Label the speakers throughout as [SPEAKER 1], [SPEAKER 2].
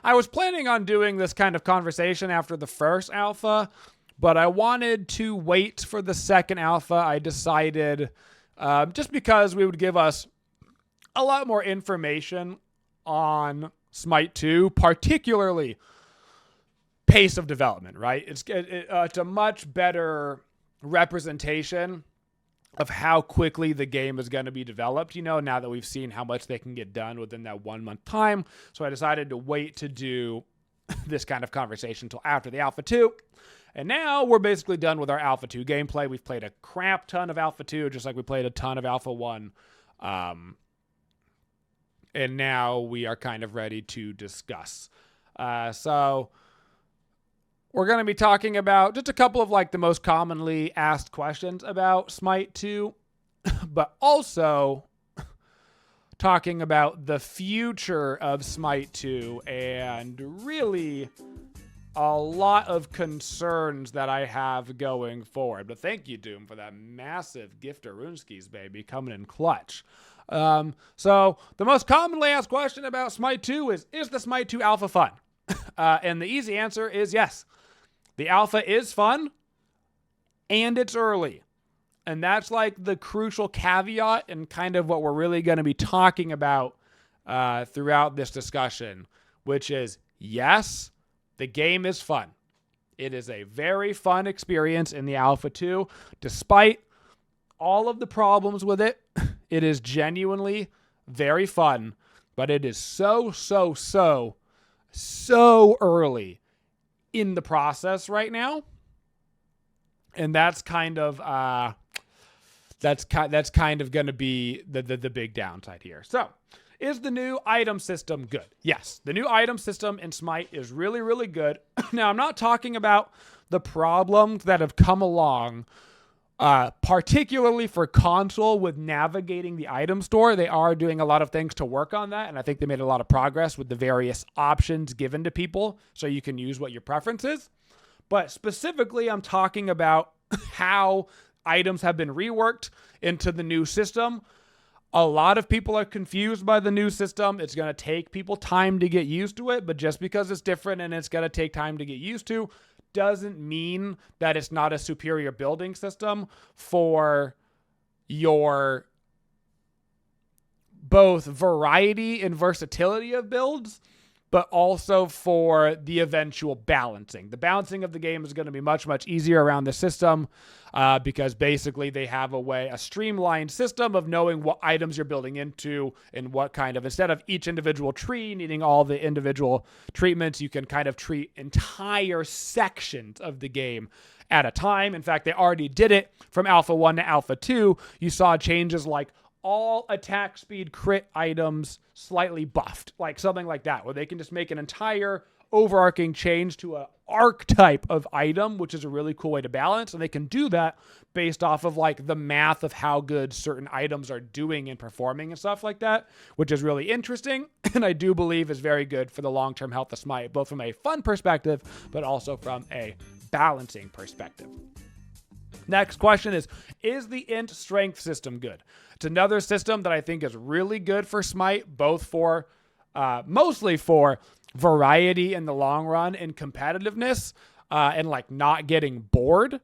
[SPEAKER 1] I was planning on doing this kind of conversation after the first alpha, but I wanted to wait for the second alpha. I decided just because we would give us a lot more information on Smite 2, particularly pace of development, right? It's a much better representation of how quickly the game is going to be developed, now that we've seen how much they can get done within that 1 month time. So I decided to wait to do this kind of conversation until after the Alpha 2. And now we're basically done with our Alpha 2 gameplay. We've played a crap ton of Alpha 2, just like we played a ton of Alpha 1. And now we are kind of ready to discuss. So we're going to be talking about just a couple of the most commonly asked questions about Smite 2, but also talking about the future of Smite 2 and really a lot of concerns that I have going forward. But thank you, Doom, for that massive gift of Runeskis, baby, coming in clutch. So the most commonly asked question about Smite 2 is the Smite 2 alpha fun? And the easy answer is yes. The alpha is fun, and it's early. And that's the crucial caveat and kind of what we're really going to be talking about throughout this discussion, which is, yes, the game is fun. It is a very fun experience in the Alpha 2. Despite all of the problems with it, it is genuinely very fun, but it is so early in the process right now, and that's kind of going to be the big downside here. So, is the new item system good? Yes, the new item system in Smite is really, really good. Now, I'm not talking about the problems that have come along, particularly for console with navigating the item store. They are doing a lot of things to work on that, and I think they made a lot of progress with the various options given to people so you can use what your preference is. But specifically, I'm talking about how items have been reworked into the new system. A lot of people are confused by the new system. It's going to take people time to get used to it, but just because it's different and it's going to take time to get used to doesn't mean that it's not a superior building system for your both variety and versatility of builds, but also for the eventual balancing. The balancing of the game is going to be much, much easier around the system because basically they have a streamlined system of knowing what items you're building into and what kind of, instead of each individual tree needing all the individual treatments, you can kind of treat entire sections of the game at a time. In fact, they already did it from Alpha 1 to Alpha 2. You saw changes like all attack speed crit items slightly buffed, like something like that, where they can just make an entire overarching change to an archetype of item, which is a really cool way to balance. And they can do that based off of the math of how good certain items are doing and performing and stuff like that, which is really interesting. And I do believe is very good for the long-term health of Smite, both from a fun perspective, but also from a balancing perspective. Next question is the int strength system good? It's another system that I think is really good for Smite, both for, mostly for variety in the long run and competitiveness, and not getting bored.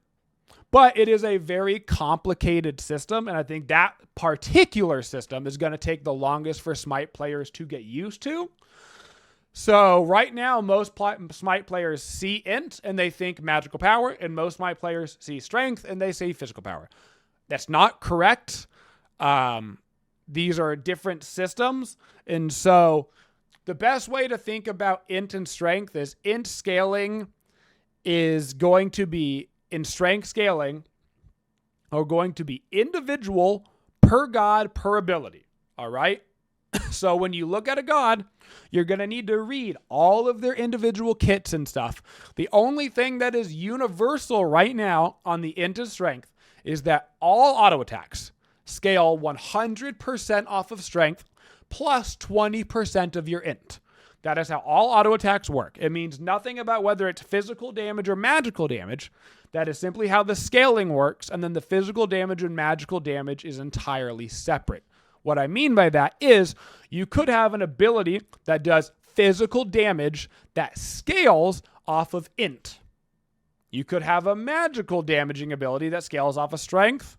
[SPEAKER 1] But it is a very complicated system, and I think that particular system is going to take the longest for Smite players to get used to. So right now, most Smite players see int and they think magical power, and most Smite players see strength and they say physical power. That's not correct. These are different systems. And so the best way to think about int and strength is int scaling is going to be, in strength scaling, are going to be individual per god per ability. All right? So when you look at a god, you're going to need to read all of their individual kits and stuff. The only thing that is universal right now on the int of strength is that all auto attacks scale 100% off of strength plus 20% of your int. That is how all auto attacks work. It means nothing about whether it's physical damage or magical damage. That is simply how the scaling works, and then the physical damage and magical damage is entirely separate. What I mean by that is you could have an ability that does physical damage that scales off of int. You could have a magical damaging ability that scales off of strength,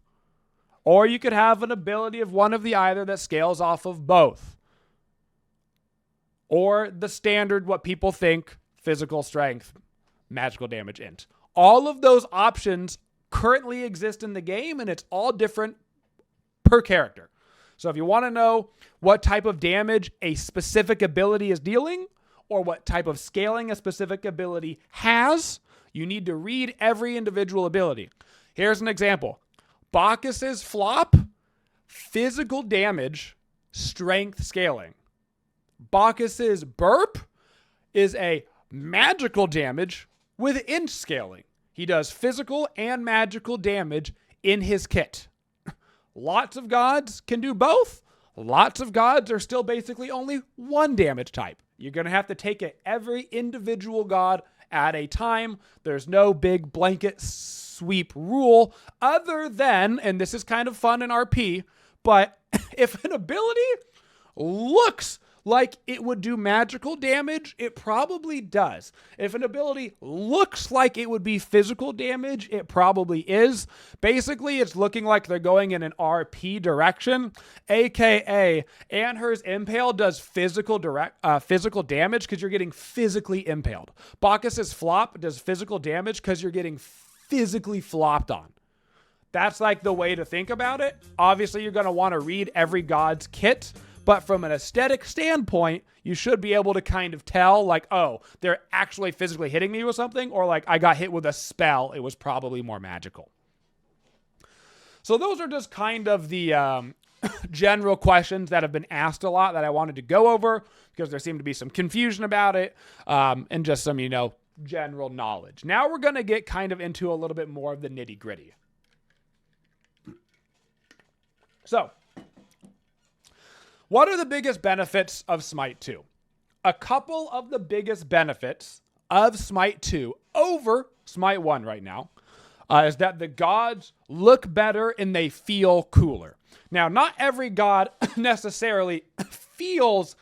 [SPEAKER 1] or you could have an ability of one of the either that scales off of both. Or the standard, what people think, physical strength, magical damage int. All of those options currently exist in the game, and it's all different per character. So if you want to know what type of damage a specific ability is dealing, or what type of scaling a specific ability has, you need to read every individual ability. Here's an example. Bacchus's flop, physical damage, strength scaling. Bacchus's burp is a magical damage with int scaling. He does physical and magical damage in his kit. Lots of gods can do both. Lots of gods are still basically only one damage type. You're going to have to take it every individual god at a time. There's no big blanket sweep rule other than, and this is kind of fun in RP, but if an ability looks like it would do magical damage, it probably does. If an ability looks like it would be physical damage, it probably is. Basically, it's looking like they're going in an RP direction, aka Anhur's Impale does physical damage because you're getting physically impaled. Bacchus's Flop does physical damage because you're getting physically flopped on. That's like the way to think about it. Obviously, you're going to want to read every god's kit, but from an aesthetic standpoint, you should be able to kind of tell, like, oh, they're actually physically hitting me with something, or like I got hit with a spell. It was probably more magical. So those are just kind of the general questions that have been asked a lot that I wanted to go over because there seemed to be some confusion about it and just some, general knowledge. Now we're going to get kind of into a little bit more of the nitty gritty. So, what are the biggest benefits of Smite 2? A couple of the biggest benefits of Smite 2 over Smite 1 right now is that the gods look better and they feel cooler. Now, not every god necessarily feels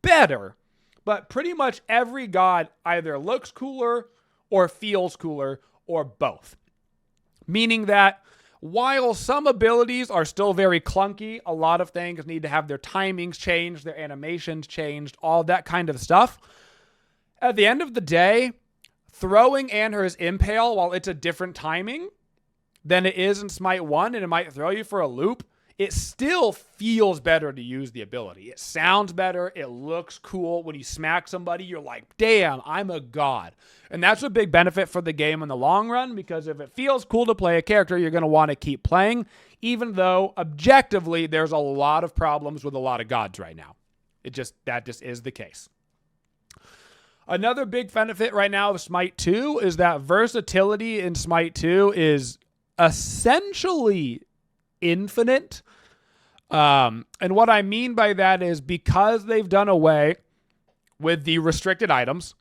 [SPEAKER 1] better, but pretty much every god either looks cooler or feels cooler or both. Meaning that while some abilities are still very clunky, a lot of things need to have their timings changed, their animations changed, all that kind of stuff. At the end of the day, throwing Anhur's Impale, while it's a different timing than it is in Smite 1, and it might throw you for a loop, it still feels better to use the ability. It sounds better. It looks cool. When you smack somebody, you're like, damn, I'm a god. And that's a big benefit for the game in the long run, because if it feels cool to play a character, you're going to want to keep playing, even though objectively there's a lot of problems with a lot of gods right now. That just is the case. Another big benefit right now of Smite 2 is that versatility in Smite 2 is essentially infinite. And what I mean by that is because they've done away with the restricted items,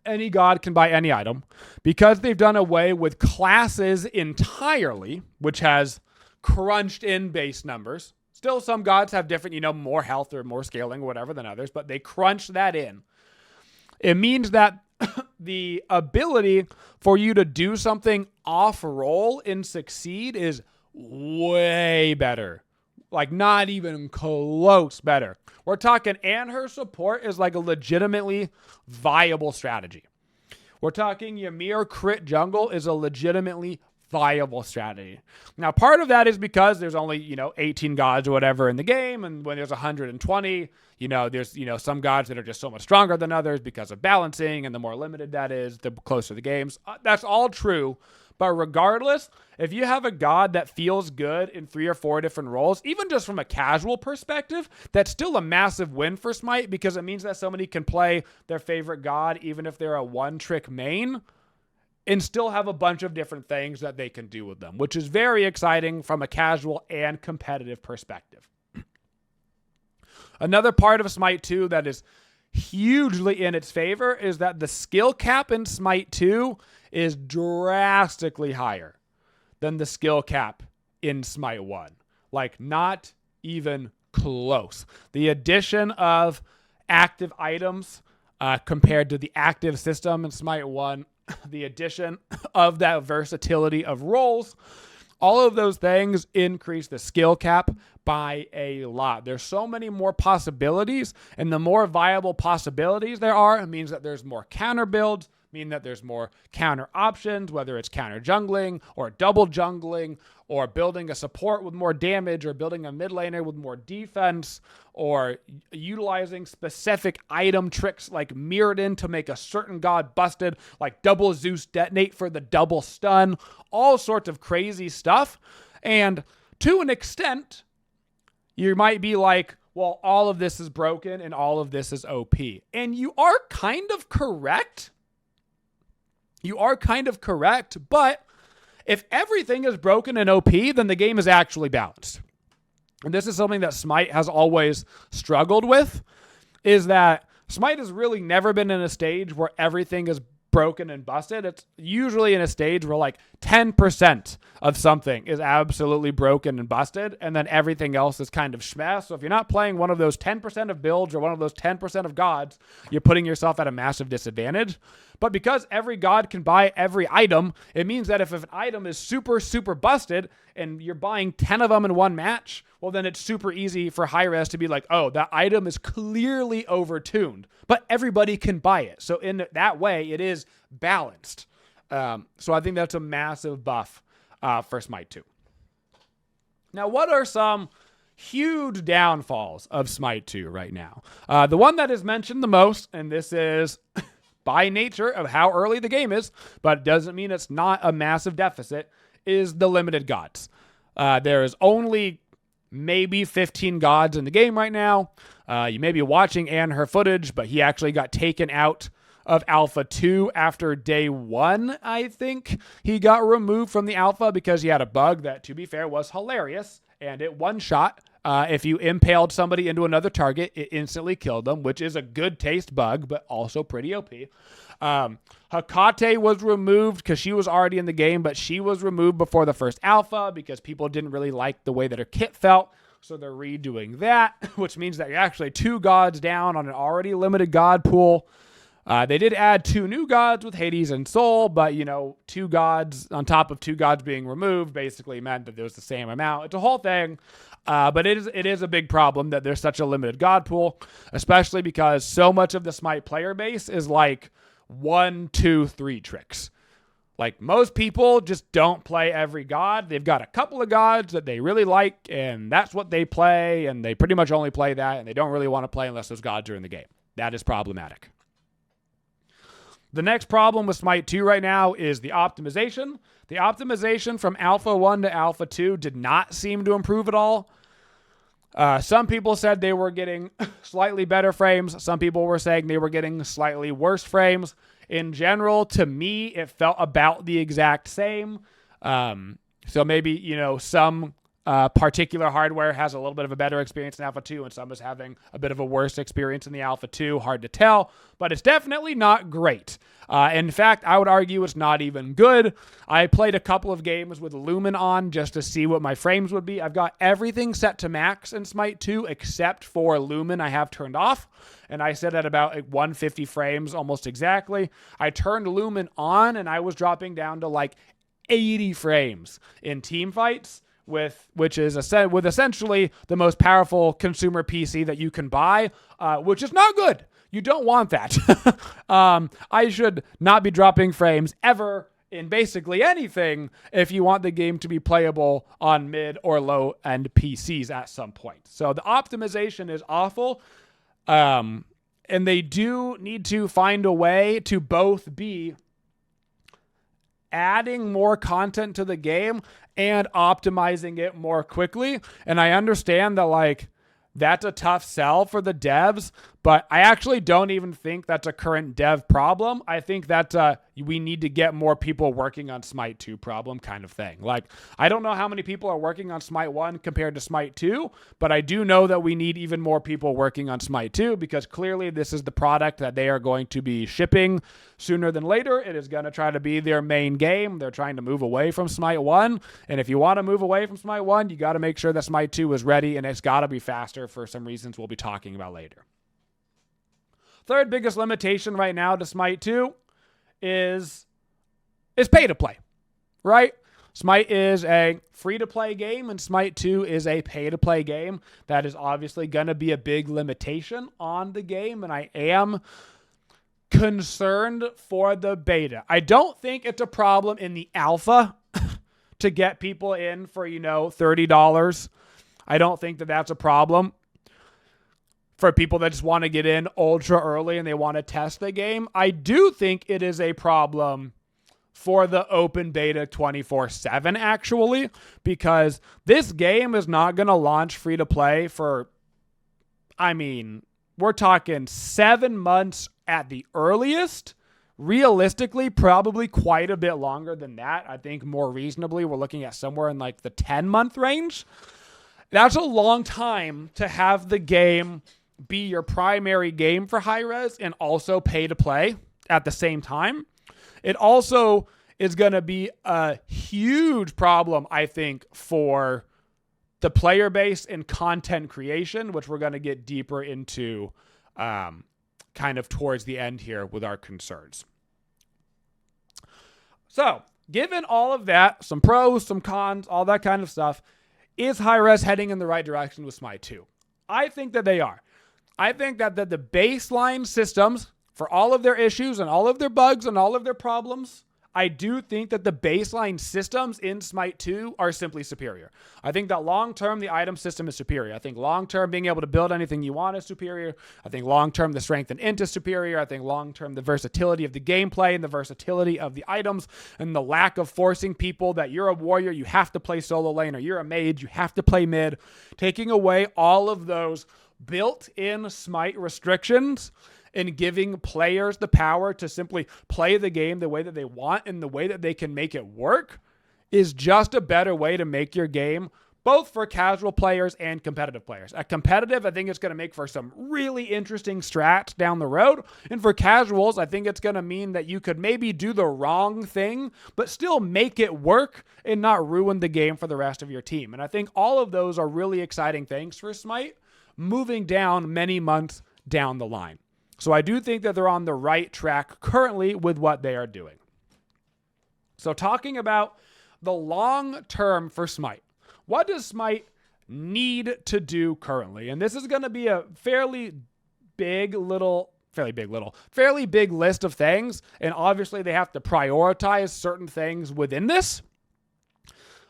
[SPEAKER 1] any god can buy any item. Because they've done away with classes entirely, which has crunched in base numbers. Still, some gods have different, more health or more scaling or whatever than others, but they crunch that in. It means that the ability for you to do something off-roll and succeed is way better. Like, not even close better. We're talking Anhur support is like a legitimately viable strategy. We're talking Ymir crit jungle is a legitimately viable strategy. Now, part of that is because there's only, 18 gods or whatever in the game, and when there's 120, there's, some gods that are just so much stronger than others because of balancing, and the more limited that is, the closer the games. That's all true. But regardless, if you have a god that feels good in 3 or 4 different roles, even just from a casual perspective, that's still a massive win for Smite, because it means that somebody can play their favorite god even if they're a one-trick main and still have a bunch of different things that they can do with them, which is very exciting from a casual and competitive perspective. Another part of Smite 2 that is hugely in its favor is that the skill cap in Smite 2 is drastically higher than the skill cap in Smite 1. Like, not even close. The addition of active items compared to the active system in Smite 1, the addition of that versatility of roles, all of those things increase the skill cap by a lot. There's so many more possibilities, and the more viable possibilities there are, it means that there's more counter builds, mean that there's more counter options, whether it's counter jungling or double jungling or building a support with more damage or building a mid laner with more defense or utilizing specific item tricks like Mirrodin to make a certain god busted, like double Zeus detonate for the double stun, all sorts of crazy stuff. And to an extent, you might be like, well, all of this is broken and all of this is OP. And you are kind of correct. You are kind of correct, but if everything is broken and OP, then the game is actually balanced. And this is something that Smite has always struggled with, is that Smite has really never been in a stage where everything is broken and busted. It's usually in a stage where like 10% of something is absolutely broken and busted, and then everything else is kind of schmeh. So if you're not playing one of those 10% of builds or one of those 10% of gods, you're putting yourself at a massive disadvantage. But because every god can buy every item, it means that if an item is super, super busted and you're buying 10 of them in one match, well, then it's super easy for high-res to be like, oh, that item is clearly overtuned, but everybody can buy it. So in that way, it is balanced. So I think that's a massive buff for Smite 2. Now, what are some huge downfalls of Smite 2 right now? The one that is mentioned the most, and this is by nature of how early the game is, but it doesn't mean it's not a massive deficit, is the limited gods. There is only maybe 15 gods in the game right now. You may be watching her footage, but he actually got taken out of Alpha 2 after day 1, I think. He got removed from the Alpha because he had a bug that, to be fair, was hilarious, and it one-shot. If you impaled somebody into another target, it instantly killed them, which is a good taste bug, but also pretty OP. Hecate was removed because she was already in the game, but she was removed before the first alpha because people didn't really like the way that her kit felt. So they're redoing that, which means that you're actually 2 gods down on an already limited god pool. They did add 2 new gods with Hades and Soul, but, 2 gods on top of 2 gods being removed basically meant that there was the same amount. It's a whole thing, but it is a big problem that there's such a limited god pool, especially because so much of the Smite player base is like 1, 2, 3 tricks. Like, most people just don't play every god. They've got a couple of gods that they really like, and that's what they play, and they pretty much only play that, and they don't really want to play unless those gods are in the game. That is problematic. The next problem with Smite 2 right now is the optimization. The optimization from Alpha 1 to Alpha 2 did not seem to improve at all. Some people said they were getting slightly better frames. Some people were saying they were getting slightly worse frames. In general, to me, it felt about the exact same. So maybe, some particular hardware has a little bit of a better experience in Alpha 2 and some is having a bit of a worse experience in the Alpha 2. Hard to tell, but it's definitely not great. In fact, I would argue it's not even good. I played a couple of games with Lumen on just to see what my frames would be. I've got everything set to max in Smite 2 except for Lumen I have turned off, and I set at about 150 frames almost exactly. I turned Lumen on and I was dropping down to 80 frames in team fights, which is with essentially the most powerful consumer PC that you can buy, which is not good. You don't want that. I should not be dropping frames ever in basically anything if you want the game to be playable on mid or low end PCs at some point. So the optimization is awful. And they do need to find a way to both be adding more content to the game and optimizing it more quickly. And I understand that that's a tough sell for the devs, but I actually don't even think that's a current dev problem. I think that we need to get more people working on Smite 2 problem kind of thing. I don't know how many people are working on Smite 1 compared to Smite 2, but I do know that we need even more people working on Smite 2 because clearly this is the product that they are going to be shipping sooner than later. It is going to try to be their main game. They're trying to move away from Smite 1, and if you want to move away from Smite 1, you got to make sure that Smite 2 is ready, and it's got to be faster for some reasons we'll be talking about later. Third biggest limitation right now to Smite 2 is pay to play, right? Smite is a free-to-play game, and Smite 2 is a pay-to-play game. That is obviously going to be a big limitation on the game, and I am concerned for the beta. I don't think it's a problem in the alpha to get people in for, $30. I don't think that that's a problem for people that just want to get in ultra early and they want to test the game. I do think it is a problem for the open beta 24/7 actually, because this game is not going to launch free to play for, we're talking 7 months at the earliest. Realistically, probably quite a bit longer than that. I think more reasonably, we're looking at somewhere in like the 10-month range. That's a long time to have the game be your primary game for high-res and also pay to play at the same time. It also is going to be a huge problem, I think, for the player base and content creation, which we're going to get deeper into kind of towards the end here with our concerns. So, given all of that, some pros, some cons, all that kind of stuff, is high-res heading in the right direction with Smite 2? I think that they are. I think that the baseline systems, for all of their issues and all of their bugs and all of their problems, I do think that the baseline systems in Smite 2 are simply superior. I think that long-term, the item system is superior. I think long-term, being able to build anything you want is superior. I think long-term, the strength and int is superior. I think long-term, the versatility of the gameplay and the versatility of the items and the lack of forcing people that you're a warrior, you have to play solo lane, or you're a mage, you have to play mid. Taking away all of those built-in Smite restrictions and giving players the power to simply play the game the way that they want and the way that they can make it work is just a better way to make your game, both for casual players and competitive players. At competitive, I think it's going to make for some really interesting strats down the road. And for casuals, I think it's going to mean that you could maybe do the wrong thing, but still make it work and not ruin the game for the rest of your team. And I think all of those are really exciting things for Smite moving down many months down the line. So I do think that they're on the right track currently with what they are doing. So talking about the long term for Smite, what does Smite need to do currently? And this is going to be a fairly big list of things. And obviously they have to prioritize certain things within this,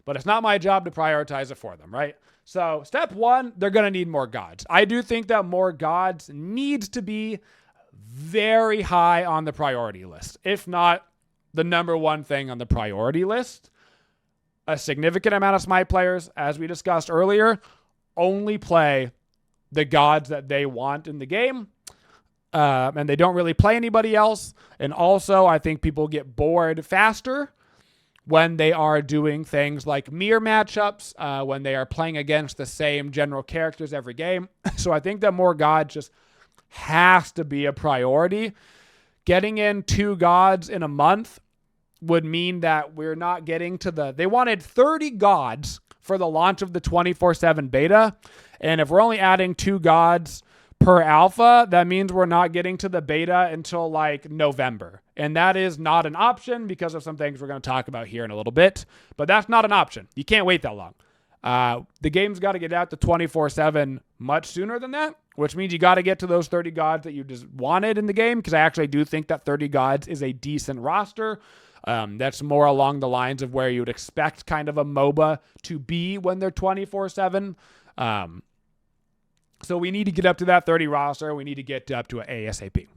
[SPEAKER 1] but it's not my job to prioritize it for them, right? So step one, they're going to need more gods. I do think that more gods needs to be very high on the priority list, if not the number one thing on the priority list. A significant amount of Smite players, as we discussed earlier, only play the gods that they want in the game, and they don't really play anybody else. And also, I think people get bored faster when they are doing things like mirror matchups, when they are playing against the same general characters every game. So I think that more gods just has to be a priority. Getting in 2 gods in a month would mean that we're not getting to they wanted 30 gods for the launch of the 24/7 beta. And if we're only adding 2 gods per alpha, that means we're not getting to the beta until like November. And that is not an option because of some things we're going to talk about here in a little bit. But that's not an option. You can't wait that long. The game's got to get out to 24/7 much sooner than that, which means you got to get to those 30 gods that you just wanted in the game, because I actually do think that 30 gods is a decent roster. That's more along the lines of where you would expect kind of a MOBA to be when they're 24/7. So we need to get up to that 30 roster. We need to get up to an ASAP.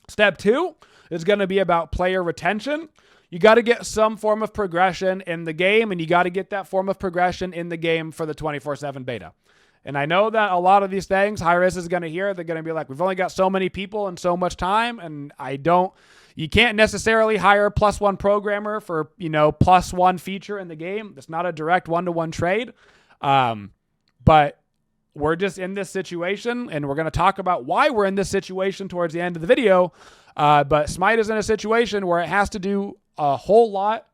[SPEAKER 1] Step 2 is going to be about player retention. You got to get some form of progression in the game, and you got to get that form of progression in the game for the 24/7 beta. And I know that a lot of these things, high-res is going to hear, they're going to be like, we've only got so many people and so much time, and you can't necessarily hire a +1 programmer for, +1 feature in the game. It's not a direct one-to-one trade. But we're just in this situation, and we're going to talk about why we're in this situation towards the end of the video. But Smite is in a situation where it has to do a whole lot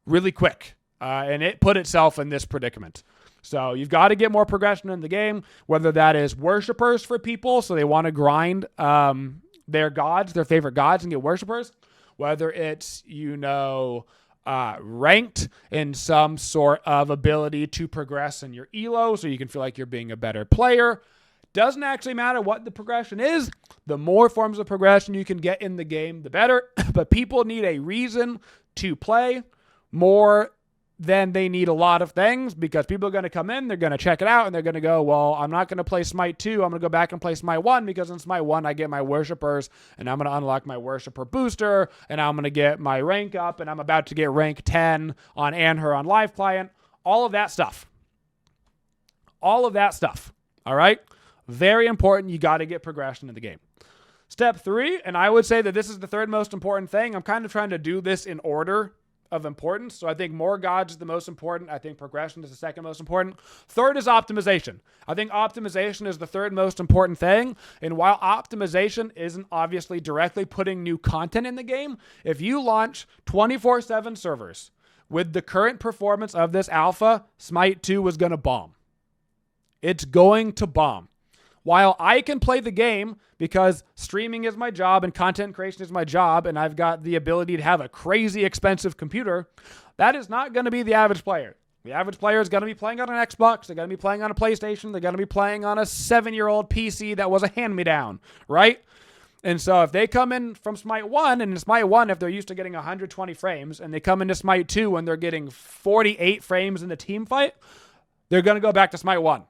[SPEAKER 1] really quick. And it put itself in this predicament. So you've got to get more progression in the game, whether that is worshipers for people, so they want to grind their gods, their favorite gods, and get worshipers, whether it's, ranked in some sort of ability to progress in your elo so you can feel like you're being a better player. Doesn't actually matter what the progression is. The more forms of progression you can get in the game, the better. But people need a reason to play more than they need a lot of things, because people are going to come in, they're going to check it out, and they're going to go, well, I'm not going to play Smite 2. I'm going to go back and play Smite 1, because in Smite 1, I get my worshipers, and I'm going to unlock my worshiper booster, and I'm going to get my rank up, and I'm about to get rank 10 on Anher on live client. All of that stuff. All right? Very important. You got to get progression in the game. Step 3, and I would say that this is the third most important thing. I'm kind of trying to do this in order of importance. So I think more gods is the most important. I think progression is the second most important. Third is optimization. I think optimization is the third most important thing. And while optimization isn't obviously directly putting new content in the game, if you launch 24/7 servers with the current performance of this alpha, Smite 2 is going to bomb. It's going to bomb. While I can play the game because streaming is my job and content creation is my job, and I've got the ability to have a crazy expensive computer, that is not going to be the average player. The average player is going to be playing on an Xbox. They're going to be playing on a PlayStation. They're going to be playing on a 7-year-old PC that was a hand-me-down, right? And so if they come in from Smite 1, and in Smite 1, if they're used to getting 120 frames, and they come into Smite 2 and they're getting 48 frames in the team fight, they're going to go back to Smite 1.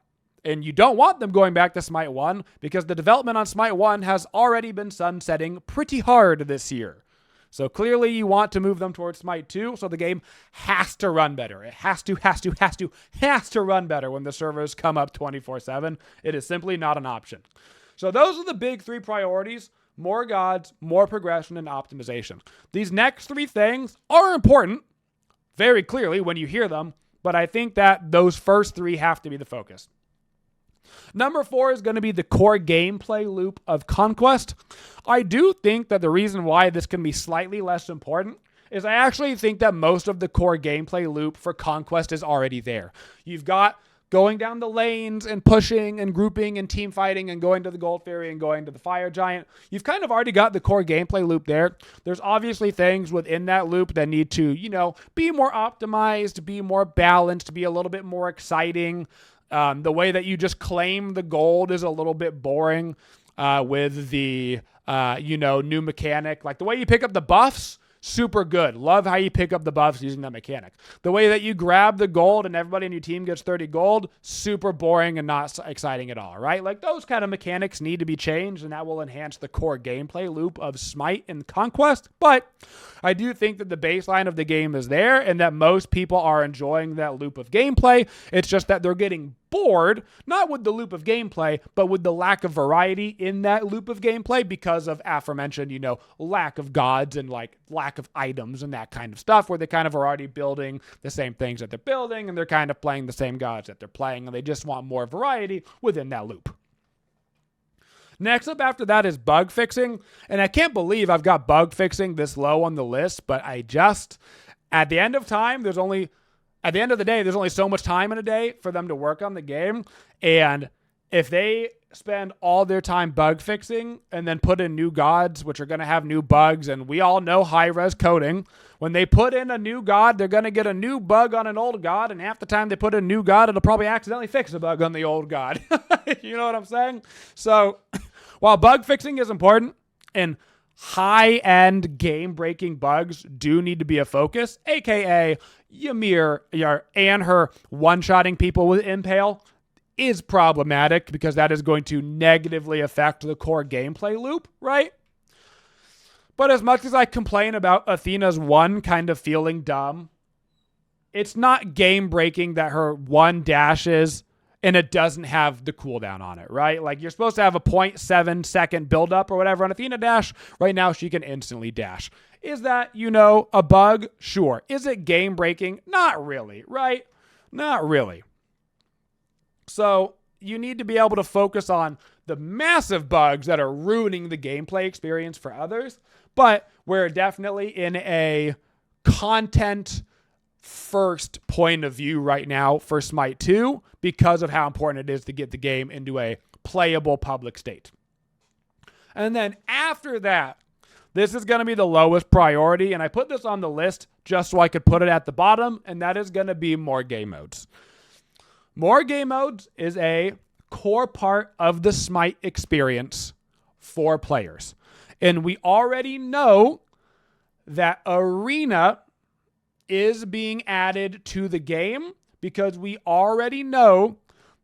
[SPEAKER 1] And you don't want them going back to Smite 1, because the development on Smite 1 has already been sunsetting pretty hard this year. So clearly you want to move them towards Smite 2, so the game has to run better. It has to run better when the servers come up 24/7. It is simply not an option. So those are the big 3 priorities: more gods, more progression, and optimization. These next 3 things are important, very clearly, when you hear them, but I think that those first 3 have to be the focus. Number 4 is going to be the core gameplay loop of Conquest. I do think that the reason why this can be slightly less important is I actually think that most of the core gameplay loop for Conquest is already there. You've got going down the lanes and pushing and grouping and team fighting and going to the Gold Fairy and going to the Fire Giant. You've kind of already got the core gameplay loop there. There's obviously things within that loop that need to, be more optimized, be more balanced, be a little bit more exciting. The way that you just claim the gold is a little bit boring with the, new mechanic. Like the way you pick up the buffs, super good. Love how you pick up the buffs using that mechanic. The way that you grab the gold and everybody in your team gets 30 gold, super boring and not exciting at all, right? Like those kind of mechanics need to be changed, and that will enhance the core gameplay loop of Smite and Conquest. But I do think that the baseline of the game is there and that most people are enjoying that loop of gameplay. It's just that they're getting bored, not with the loop of gameplay, but with the lack of variety in that loop of gameplay because of aforementioned, lack of gods and lack of items and that kind of stuff, where they kind of are already building the same things that they're building and they're kind of playing the same gods that they're playing, and they just want more variety within that loop. Next up after that is bug fixing. And I can't believe I've got bug fixing this low on the list, but at the end of the day, there's only so much time in a day for them to work on the game. And if they spend all their time bug fixing and then put in new gods, which are going to have new bugs, and we all know high-res coding, when they put in a new god, they're going to get a new bug on an old god, and half the time they put in a new god, it'll probably accidentally fix a bug on the old god. You know what I'm saying? So while bug fixing is important and high-end game-breaking bugs do need to be a focus, aka Ymir and her one-shotting people with Impale is problematic because that is going to negatively affect the core gameplay loop, right? But as much as I complain about Athena's one kind of feeling dumb, it's not game-breaking that her one dashes and it doesn't have the cooldown on it, right? Like, you're supposed to have a 0.7 second buildup or whatever on Athena dash. Right now, she can instantly dash. Is that, a bug? Sure. Is it game-breaking? Not really, right? Not really. So you need to be able to focus on the massive bugs that are ruining the gameplay experience for others, but we're definitely in a content first point of view right now for Smite 2 because of how important it is to get the game into a playable public state. And then after that, this is going to be the lowest priority, and I put this on the list just so I could put it at the bottom, and that is going to be more game modes. More game modes is a core part of the Smite experience for players. And we already know that Arena is being added to the game because we already know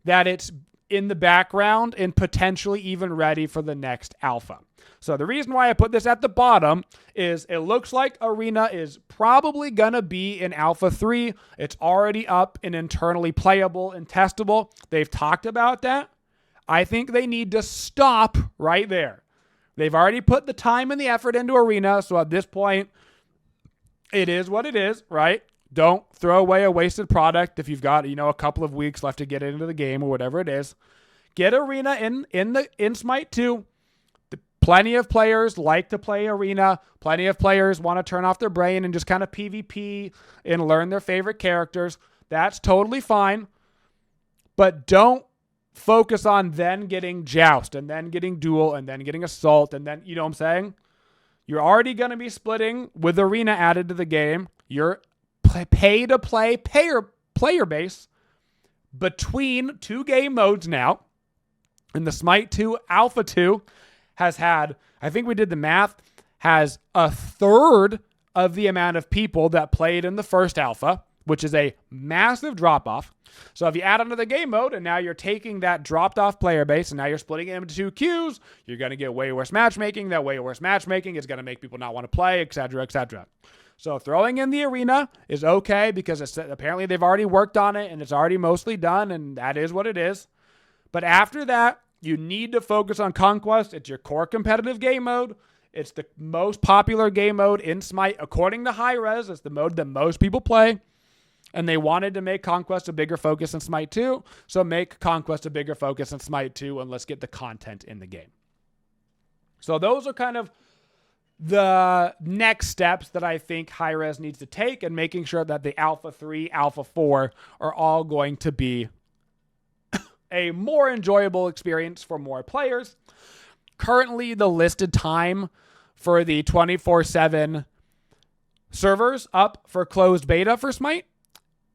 [SPEAKER 1] that it's in the background and potentially even ready for the next alpha. So the reason why I put this at the bottom is it looks like Arena is probably going to be in Alpha 3. It's already up and internally playable and testable. They've talked about that. I think they need to stop right there. They've already put the time and the effort into Arena, so at this point, it is what it is, right? Don't throw away a wasted product if you've got, a couple of weeks left to get into the game or whatever it is. Get Arena in Smite 2. Plenty of players like to play Arena. Plenty of players want to turn off their brain and just kind of PvP and learn their favorite characters. That's totally fine. But don't focus on then getting Joust and then getting Duel and then getting Assault and then, you know what I'm saying? You're already going to be splitting with Arena added to the game. Your pay-to-play player base between two game modes now. And the Smite 2 Alpha 2 has had, I think we did the math, has a third of the amount of people that played in the first alpha, which is a massive drop-off. So if you add onto the game mode and now you're taking that dropped-off player base and now you're splitting it into two queues, you're going to get way worse matchmaking. That way worse matchmaking is going to make people not want to play, etc., etc. So throwing in the Arena is okay because apparently they've already worked on it and it's already mostly done, and that is what it is. But after that, you need to focus on Conquest. It's your core competitive game mode. It's the most popular game mode in Smite. According to Hi-Rez, it's the mode that most people play. And they wanted to make Conquest a bigger focus in Smite 2. So make Conquest a bigger focus in Smite 2 and let's get the content in the game. So those are kind of the next steps that I think Hi-Rez needs to take, and making sure that the Alpha 3, Alpha 4 are all going to be a more enjoyable experience for more players. Currently, the listed time for the 24/7 servers up for closed beta for Smite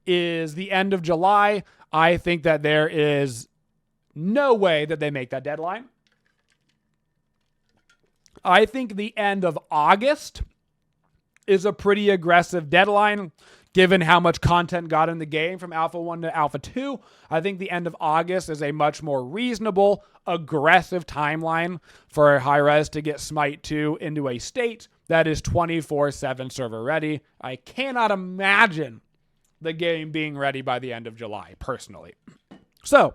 [SPEAKER 1] is the end of July. I think that there is no way that they make that deadline. I think the end of August is a pretty aggressive deadline, given how much content got in the game from Alpha 1 to Alpha 2. I think the end of August is a much more reasonable, aggressive timeline for Hi-Rez to get Smite 2 into a state that is 24/7 server ready. I cannot imagine the game being ready by the end of July, personally. So,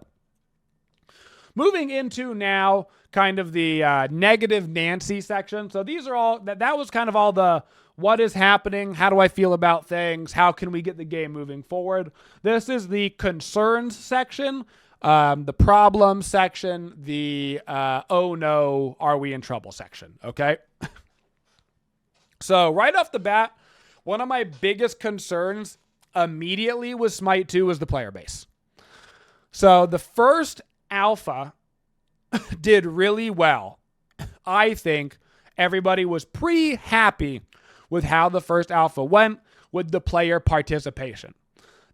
[SPEAKER 1] moving into now kind of the negative Nancy section. So these are all, that was kind of all the what is happening, how do I feel about things, how can we get the game moving forward. This is the concerns section, the problem section, the oh no, are we in trouble section, okay? So right off the bat, one of my biggest concerns immediately with Smite 2 was the player base. So the first alpha did really well. I think everybody was pretty happy with how the first alpha went with the player participation.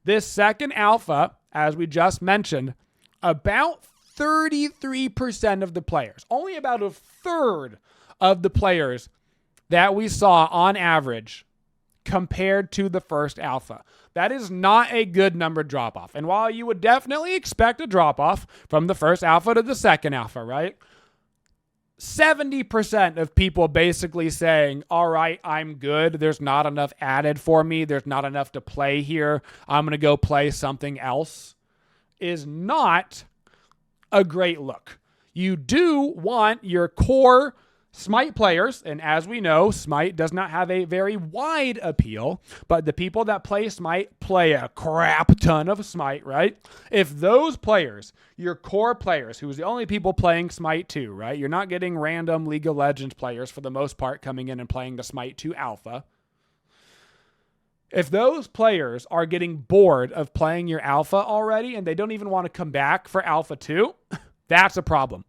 [SPEAKER 1] This second alpha, as we just mentioned, about 33% of the players, only about a third of the players that we saw on average compared to the first alpha. That is not a good number drop-off. And while you would definitely expect a drop-off from the first alpha to the second alpha, right? 70% of people basically saying, all right, I'm good. There's not enough added for me. There's not enough to play here. I'm going to go play something else, is not a great look. You do want your core Smite players, and as we know, Smite does not have a very wide appeal, but the people that play Smite play a crap ton of Smite, right? If those players, your core players, who's the only people playing Smite 2, right? You're not getting random League of Legends players for the most part coming in and playing the Smite 2 alpha. If those players are getting bored of playing your alpha already and they don't even want to come back for alpha 2, that's a problem.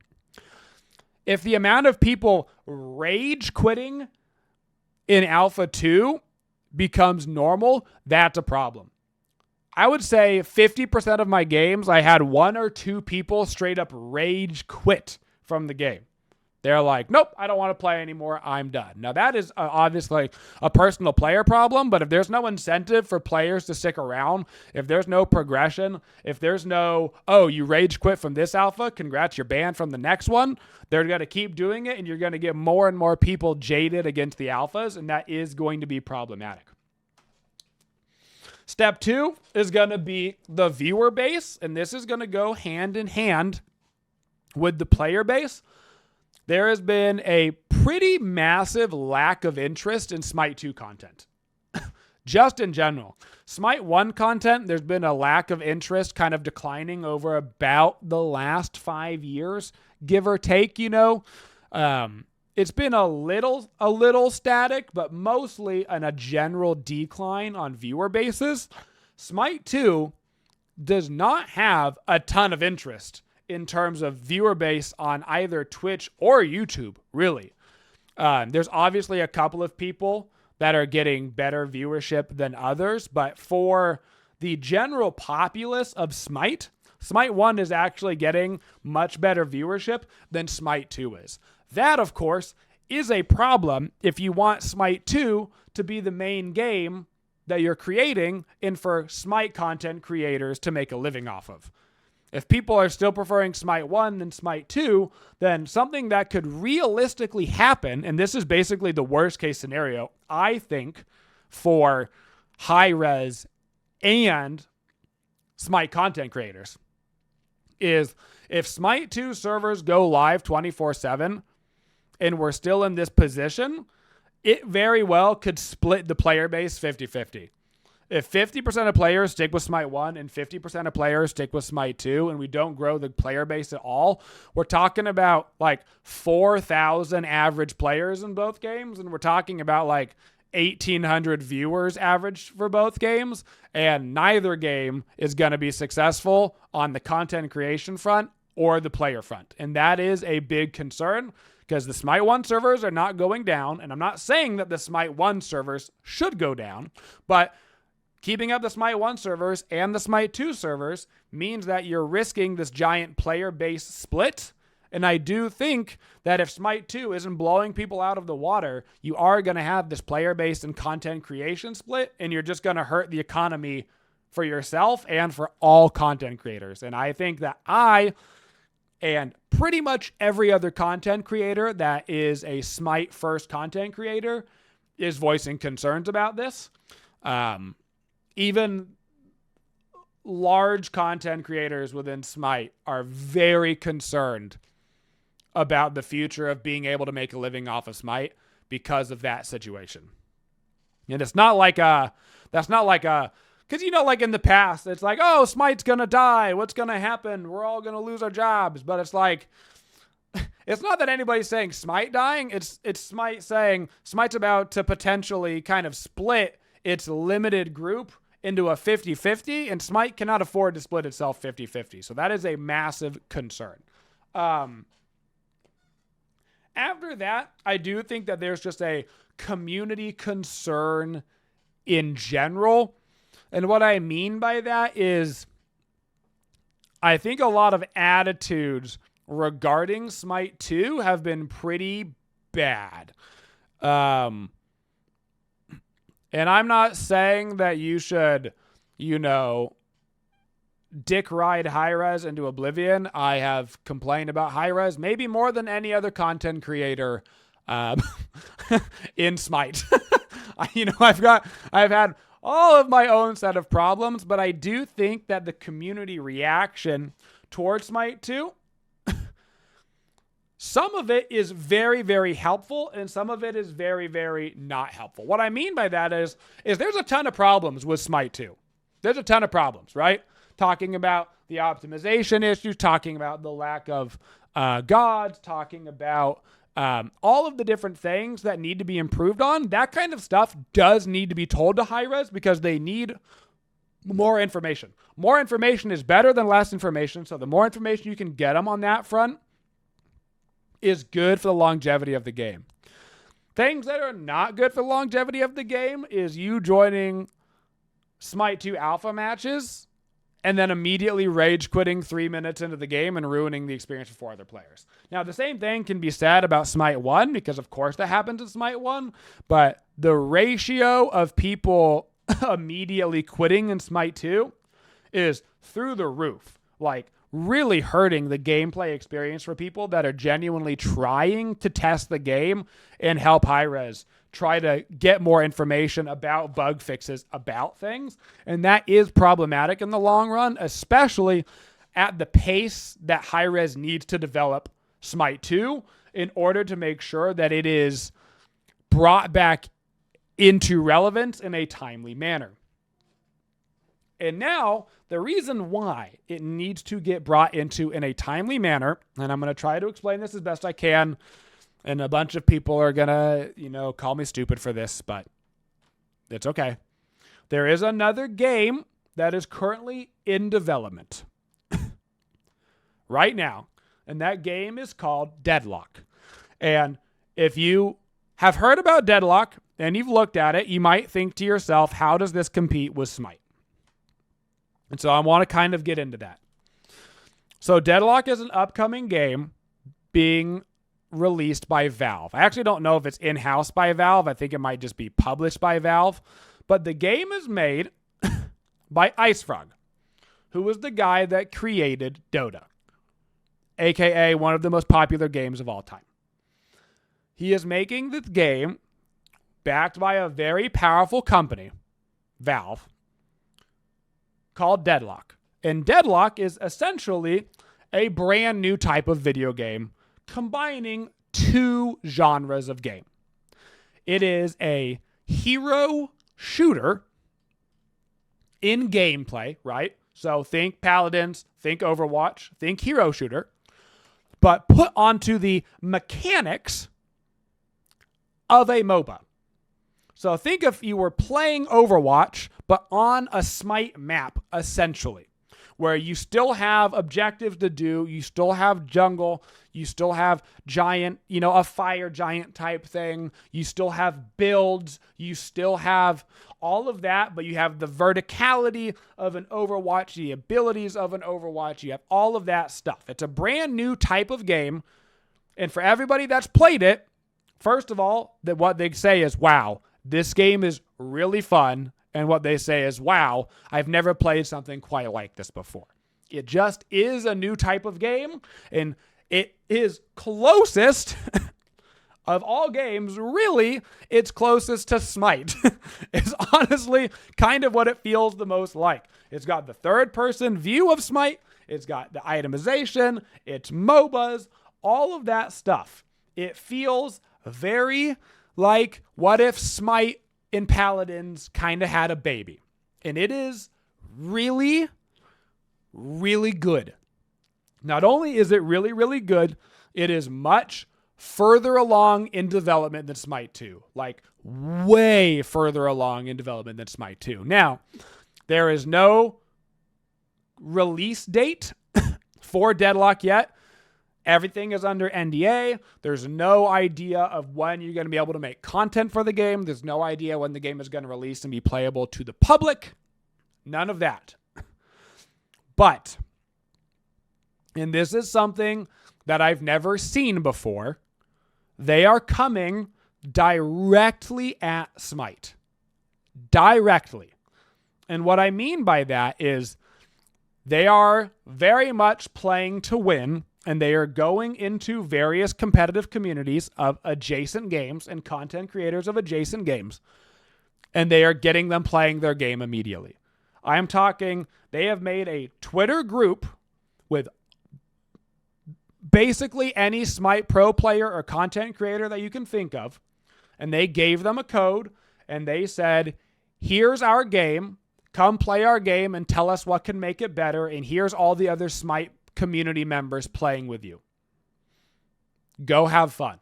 [SPEAKER 1] If the amount of people rage quitting in alpha 2 becomes normal, that's a problem. I would say 50% of my games, I had 1 or 2 people straight up rage quit from the game. They're like, nope, I don't want to play anymore. I'm done. Now, that is obviously a personal player problem, but if there's no incentive for players to stick around, if there's no progression, if there's no, oh, you rage quit from this alpha, congrats, you're banned from the next one, they're going to keep doing it, and you're going to get more and more people jaded against the alphas, and that is going to be problematic. Step 2 is going to be the viewer base, and this is going to go hand in hand with the player base. There has been a pretty massive lack of interest in Smite 2 content. Just in general. Smite 1 content, there's been a lack of interest kind of declining over about the last 5 years, give or take, you know. It's been a little static, but mostly a general decline on viewer bases. Smite 2 does not have a ton of interest in terms of viewer base on either Twitch or YouTube, really. There's obviously a couple of people that are getting better viewership than others, but for the general populace of Smite, Smite 1 is actually getting much better viewership than Smite 2 is. That, of course, is a problem if you want Smite 2 to be the main game that you're creating and for Smite content creators to make a living off of. If people are still preferring Smite 1 than Smite 2, then something that could realistically happen, and this is basically the worst case scenario, I think, for high-res and Smite content creators, is if Smite 2 servers go live 24/7 and we're still in this position, it very well could split the player base 50-50. If 50% of players stick with Smite 1 and 50% of players stick with Smite 2 and we don't grow the player base at all, we're talking about like 4,000 average players in both games, and we're talking about like 1,800 viewers average for both games, and neither game is going to be successful on the content creation front or the player front. And that is a big concern because the Smite 1 servers are not going down, and I'm not saying that the Smite 1 servers should go down, but keeping up the Smite 1 servers and the Smite 2 servers means that you're risking this giant player base split. And I do think that if Smite 2 isn't blowing people out of the water, you are going to have this player base and content creation split, and you're just going to hurt the economy for yourself and for all content creators. And I think that I and pretty much every other content creator that is a Smite first content creator is voicing concerns about this. Even large content creators within Smite are very concerned about the future of being able to make a living off of Smite because of that situation. And it's not like because, you know, like in the past, it's like, oh, Smite's going to die. What's going to happen? We're all going to lose our jobs. But it's like, it's not that anybody's saying Smite dying. It's Smite saying Smite's about to potentially kind of split its limited group into a 50-50, and Smite cannot afford to split itself 50-50. So that is a massive concern. After that, I do think that there's just a community concern in general. And what I mean by that is I think a lot of attitudes regarding Smite 2 have been pretty bad. And I'm not saying that you should, you know, dick ride high-res into oblivion. I have complained about high-res maybe more than any other content creator in Smite. I've had all of my own set of problems, but I do think that the community reaction towards Smite 2, some of it is very, very helpful, and some of it is very, very not helpful. What I mean by that is there's a ton of problems with Smite 2. There's a ton of problems, right? Talking about the optimization issues, talking about the lack of gods, talking about all of the different things that need to be improved on, that kind of stuff does need to be told to high-res because they need more information. More information is better than less information, so the more information you can get them on that front is good for the longevity of the game. Things that are not good for the longevity of the game is you joining Smite 2 alpha matches and then immediately rage quitting 3 minutes into the game and ruining the experience for 4 other players. Now, the same thing can be said about Smite 1, because of course that happens in Smite 1, but the ratio of people immediately quitting in Smite 2 is through the roof. Like, really hurting the gameplay experience for people that are genuinely trying to test the game and help high-res try to get more information about bug fixes about things. And that is problematic in the long run, especially at the pace that high-res needs to develop Smite 2 in order to make sure that it is brought back into relevance in a timely manner. And now, the reason why it needs to get brought into in a timely manner, and I'm going to try to explain this as best I can, and a bunch of people are going to, call me stupid for this, but it's okay. There is another game that is currently in development right now, and that game is called Deadlock. And if you have heard about Deadlock and you've looked at it, you might think to yourself, how does this compete with Smite? And so I want to kind of get into that. So Deadlock is an upcoming game being released by Valve. I actually don't know if it's in-house by Valve. I think it might just be published by Valve. But the game is made by IceFrog, who was the guy that created Dota, aka one of the most popular games of all time. He is making this game backed by a very powerful company, Valve, called Deadlock. And Deadlock is essentially a brand new type of video game combining 2 genres of game. It is a hero shooter in gameplay, right? So think Paladins, think Overwatch, think hero shooter, but put onto the mechanics of a MOBA. So think if you were playing Overwatch, but on a Smite map, essentially, where you still have objectives to do, you still have jungle, you still have giant, a fire giant type thing, you still have builds, you still have all of that, but you have the verticality of an Overwatch, the abilities of an Overwatch, you have all of that stuff. It's a brand new type of game, and for everybody that's played it, first of all, what they say is, wow, this game is really fun. And what they say is, wow, I've never played something quite like this before. It just is a new type of game. And it is closest of all games, really, it's closest to Smite. It's honestly kind of what it feels the most like. It's got the third-person view of Smite. It's got the itemization. It's MOBAs. All of that stuff. It feels very like what if Smite and Paladins kind of had a baby. And it is really, really good. Not only is it really, really good, it is much further along in development than Smite 2. Like, way further along in development than Smite 2. Now, there is no release date for Deadlock yet. Everything is under NDA. There's no idea of when you're going to be able to make content for the game. There's no idea when the game is going to release and be playable to the public. None of that. But, and this is something that I've never seen before, they are coming directly at Smite. Directly. And what I mean by that is they are very much playing to win. And they are going into various competitive communities of adjacent games and content creators of adjacent games. And they are getting them playing their game immediately. I am talking, they have made a Twitter group with basically any Smite Pro player or content creator that you can think of. And they gave them a code and they said, here's our game. Come play our game and tell us what can make it better. And here's all the other Smite community members playing with you. Go have fun.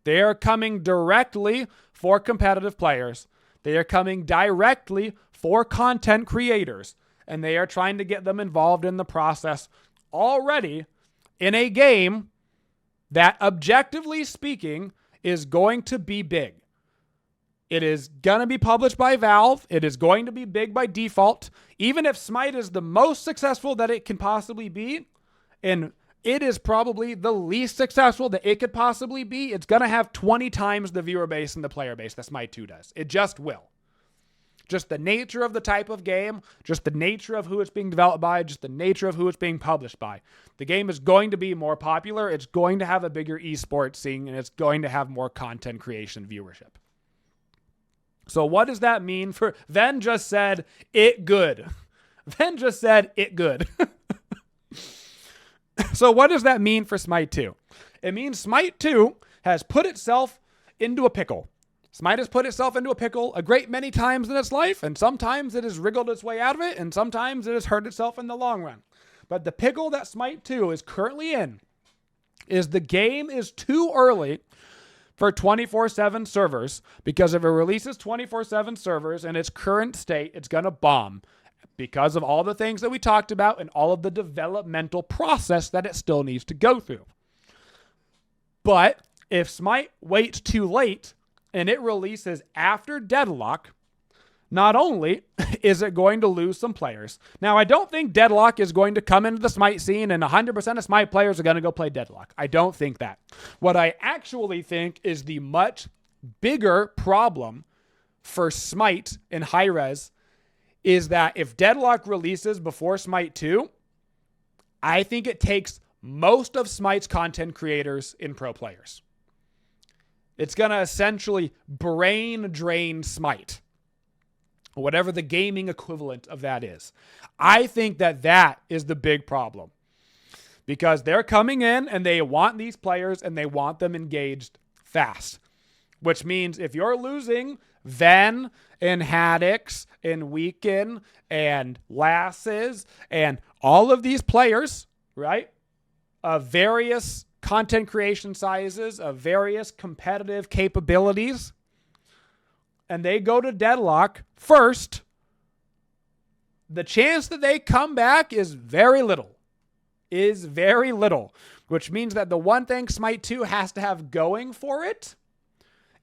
[SPEAKER 1] They are coming directly for competitive players. They are coming directly for content creators. And they are trying to get them involved in the process already in a game that, objectively speaking, is going to be big. It is going to be published by Valve. It is going to be big by default. Even if Smite is the most successful that it can possibly be, and it is probably the least successful that it could possibly be, it's going to have 20 times the viewer base and the player base that Smite 2 does. It just will. Just the nature of the type of game, just the nature of who it's being developed by, just the nature of who it's being published by. The game is going to be more popular. It's going to have a bigger esports scene, and it's going to have more content creation viewership. So what does that mean for... Ven just said, it good. Ven just said, it good. So what does that mean for Smite 2? It means Smite 2 has put itself into a pickle. Smite has put itself into a pickle a great many times in its life, and sometimes it has wriggled its way out of it, and sometimes it has hurt itself in the long run. But the pickle that Smite 2 is currently in is the game is too early for 24/7 servers, because if it releases 24/7 servers in its current state, it's going to bomb because of all the things that we talked about and all of the developmental process that it still needs to go through. But if Smite waits too late and it releases after Deadlock, not only is it going to lose some players. Now, I don't think Deadlock is going to come into the Smite scene and 100% of Smite players are going to go play Deadlock. I don't think that. What I actually think is the much bigger problem for Smite in high-res is that if Deadlock releases before Smite 2, I think it takes most of Smite's content creators in pro players. It's going to essentially brain drain Smite, whatever the gaming equivalent of that is. I think that that is the big problem, because they're coming in and they want these players and they want them engaged fast, which means if you're losing Ven and Haddix and Weekend and Lasses and all of these players, right, of various content creation sizes, of various competitive capabilities, and they go to Deadlock first, the chance that they come back is very little. Which means that the one thing Smite 2 has to have going for it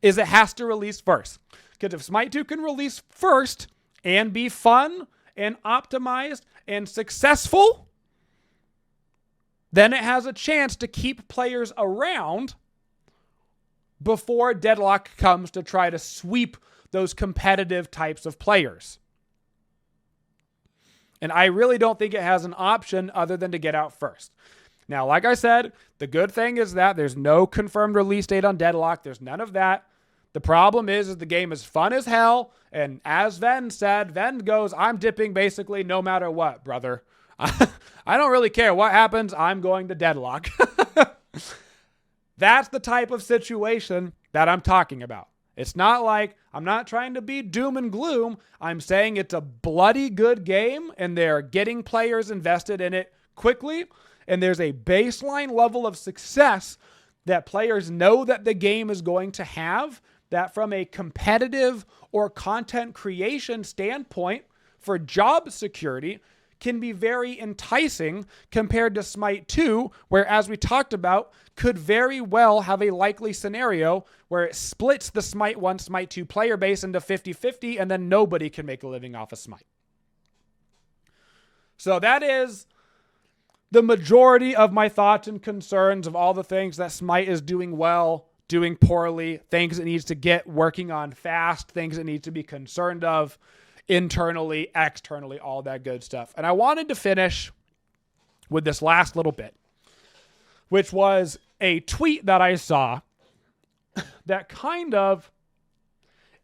[SPEAKER 1] is it has to release first. Because if Smite 2 can release first and be fun and optimized and successful, then it has a chance to keep players around before Deadlock comes to try to sweep those competitive types of players. And I really don't think it has an option other than to get out first. Now, like I said, the good thing is that there's no confirmed release date on Deadlock. There's none of that. The problem is the game is fun as hell. And as Ven said, Ven goes, I'm dipping basically no matter what, brother. I don't really care what happens. I'm going to Deadlock. That's the type of situation that I'm talking about. It's not like I'm not trying to be doom and gloom. I'm saying it's a bloody good game and they're getting players invested in it quickly. And there's a baseline level of success that players know that the game is going to have, that from a competitive or content creation standpoint for job security can be very enticing compared to Smite 2, where, as we talked about, could very well have a likely scenario where it splits the Smite 1, Smite 2 player base into 50-50, and then nobody can make a living off of Smite. So that is the majority of my thoughts and concerns of all the things that Smite is doing well, doing poorly, things it needs to get working on fast, things it needs to be concerned of internally, externally, all that good stuff. And I wanted to finish with this last little bit, which was a tweet that I saw that kind of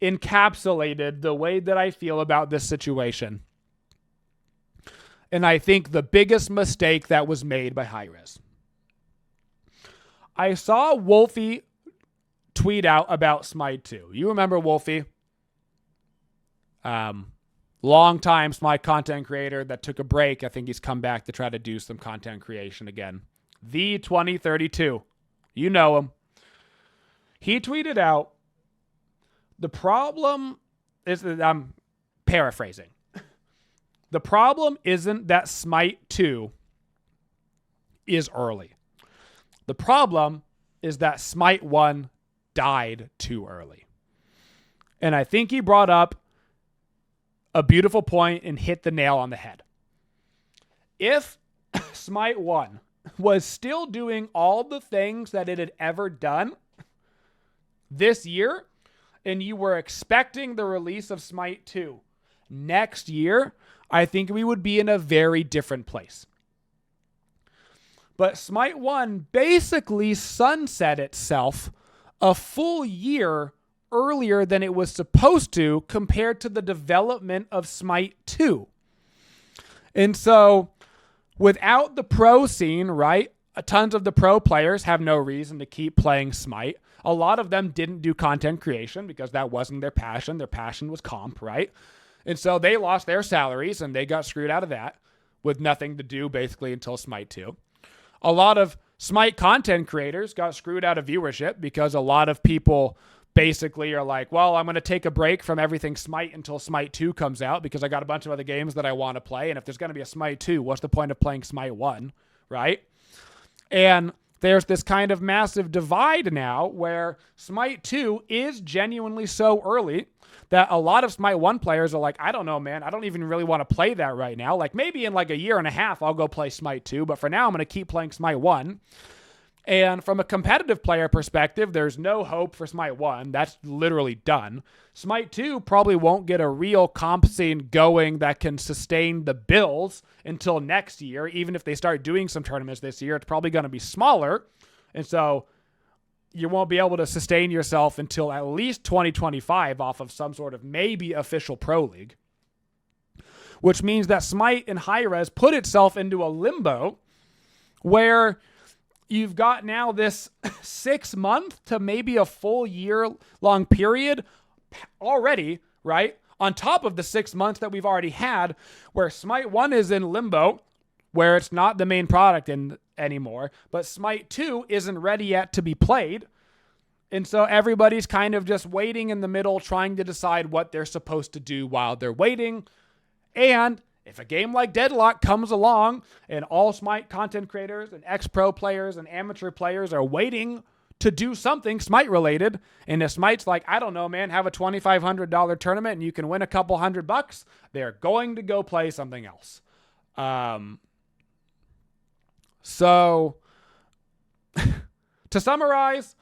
[SPEAKER 1] encapsulated the way that I feel about this situation. And I think the biggest mistake that was made by Hi-Rez. I saw Wolfie tweet out about Smite 2. You remember Wolfie? Long-time Smite content creator that took a break. I think he's come back to try to do some content creation again. The 2032. You know him. He tweeted out, the problem is that I'm paraphrasing. The problem isn't that Smite 2 is early. The problem is that Smite 1 died too early. And I think he brought up a beautiful point and hit the nail on the head. If Smite 1 was still doing all the things that it had ever done this year, and you were expecting the release of Smite 2 next year, I think we would be in a very different place. But Smite 1 basically sunset itself a full year earlier than it was supposed to compared to the development of Smite 2. And so without the pro scene, right, tons of the pro players have no reason to keep playing Smite. A lot of them didn't do content creation because that wasn't their passion. Their passion was comp, right? And so they lost their salaries and they got screwed out of that with nothing to do basically until Smite 2. A lot of Smite content creators got screwed out of viewership because a lot of people basically are like, well, I'm going to take a break from everything Smite until Smite 2 comes out because I got a bunch of other games that I want to play. And if there's going to be a Smite 2, what's the point of playing Smite 1, right? And there's this kind of massive divide now where Smite 2 is genuinely so early that a lot of Smite 1 players are like, I don't know, man. I don't even really want to play that right now. Like maybe in like a year and a half, I'll go play Smite 2. But for now, I'm going to keep playing Smite 1. And from a competitive player perspective, there's no hope for Smite 1. That's literally done. Smite 2 probably won't get a real comp scene going that can sustain the bills until next year. Even if they start doing some tournaments this year, it's probably going to be smaller. And so you won't be able to sustain yourself until at least 2025 off of some sort of maybe official pro league. Which means that Smite and Hi-Rez put itself into a limbo where you've got now this 6 month to maybe a full year long period already, right? On top of the 6 months that we've already had, where Smite 1 is in limbo, where it's not the main product anymore, but Smite 2 isn't ready yet to be played. And so everybody's kind of just waiting in the middle, trying to decide what they're supposed to do while they're waiting. And if a game like Deadlock comes along and all Smite content creators and ex-pro players and amateur players are waiting to do something Smite related, and if Smite's like, I don't know, man, have a $2,500 tournament and you can win a couple $100, they're going to go play something else. So to summarize,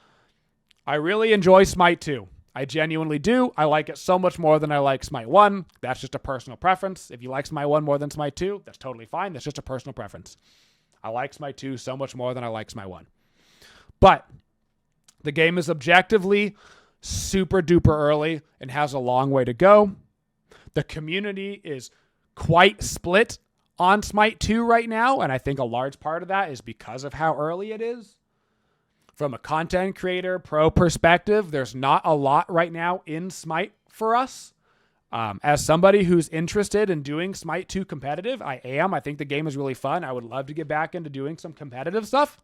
[SPEAKER 1] I really enjoy Smite 2. I genuinely do. I like it so much more than I like Smite 1. That's just a personal preference. If you like Smite 1 more than Smite 2, that's totally fine. That's just a personal preference. I like Smite 2 so much more than I like Smite 1. But the game is objectively super duper early and has a long way to go. The community is quite split on Smite 2 right now, and I think a large part of that is because of how early it is. From a content creator pro perspective, there's not a lot right now in Smite for us. As somebody who's interested in doing Smite 2 competitive, I am. I think the game is really fun. I would love to get back into doing some competitive stuff.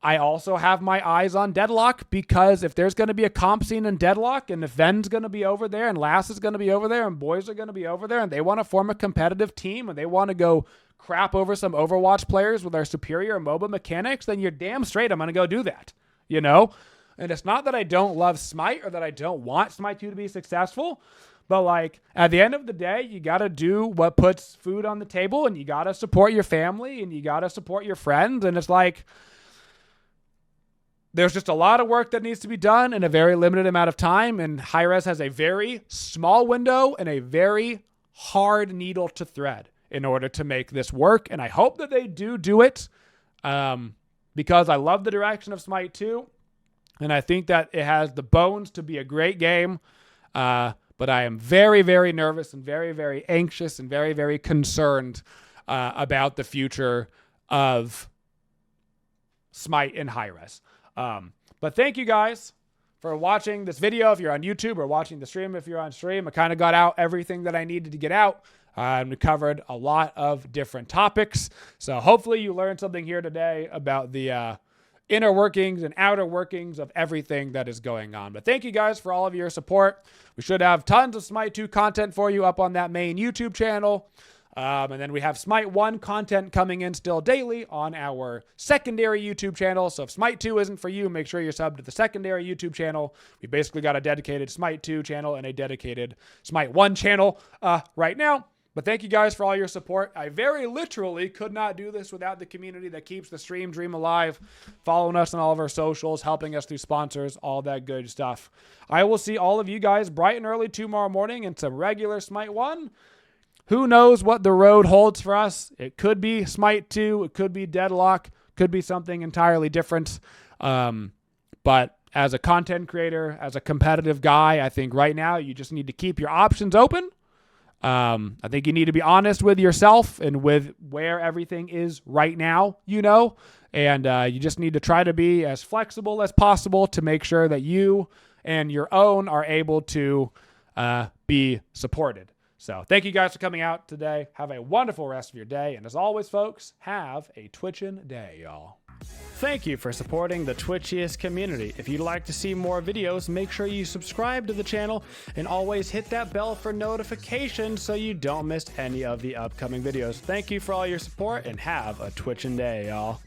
[SPEAKER 1] I also have my eyes on Deadlock because if there's going to be a comp scene in Deadlock and if Ven's going to be over there and Lass is going to be over there and boys are going to be over there and they want to form a competitive team and they want to go crap over some Overwatch players with our superior MOBA mechanics, then you're damn straight I'm going to go do that, you know? And it's not that I don't love Smite or that I don't want Smite 2 to be successful, but like at the end of the day, you got to do what puts food on the table and you got to support your family and you got to support your friends. And it's like, there's just a lot of work that needs to be done in a very limited amount of time. And Hi-Rez has a very small window and a very hard needle to thread in order to make this work. And I hope that they do it because I love the direction of Smite 2. And I think that it has the bones to be a great game. But I am very, very nervous and very, very anxious and very, very concerned about the future of Smite and Hi-Rez. But thank you guys for watching this video if you're on YouTube or watching the stream if you're on stream. I kind of got out everything that I needed to get out. We covered a lot of different topics. So hopefully you learned something here today about the inner workings and outer workings of everything that is going on. But thank you guys for all of your support. We should have tons of Smite 2 content for you up on that main YouTube channel. And then we have Smite 1 content coming in still daily on our secondary YouTube channel. So if Smite 2 isn't for you, make sure you're subbed to the secondary YouTube channel. We basically got a dedicated Smite 2 channel and a dedicated Smite 1 channel right now. But thank you guys for all your support. I very literally could not do this without the community that keeps the stream dream alive, following us on all of our socials, helping us through sponsors, all that good stuff. I will see all of you guys bright and early tomorrow morning in some regular Smite 1. Who knows what the road holds for us? It could be Smite 2. It could be Deadlock. Could be something entirely different. But as a content creator, as a competitive guy, I think right now you just need to keep your options open. I think you need to be honest with yourself and with where everything is right now, and you just need to try to be as flexible as possible to make sure that you and your own are able to be supported. So thank you guys for coming out today. Have a wonderful rest of your day. And as always, folks, have a twitchin' day, y'all. Thank you for supporting the Twitchiest community. If you'd like to see more videos, make sure you subscribe to the channel and always hit that bell for notifications so you don't miss any of the upcoming videos. Thank you for all your support and have a twitchin' day, y'all.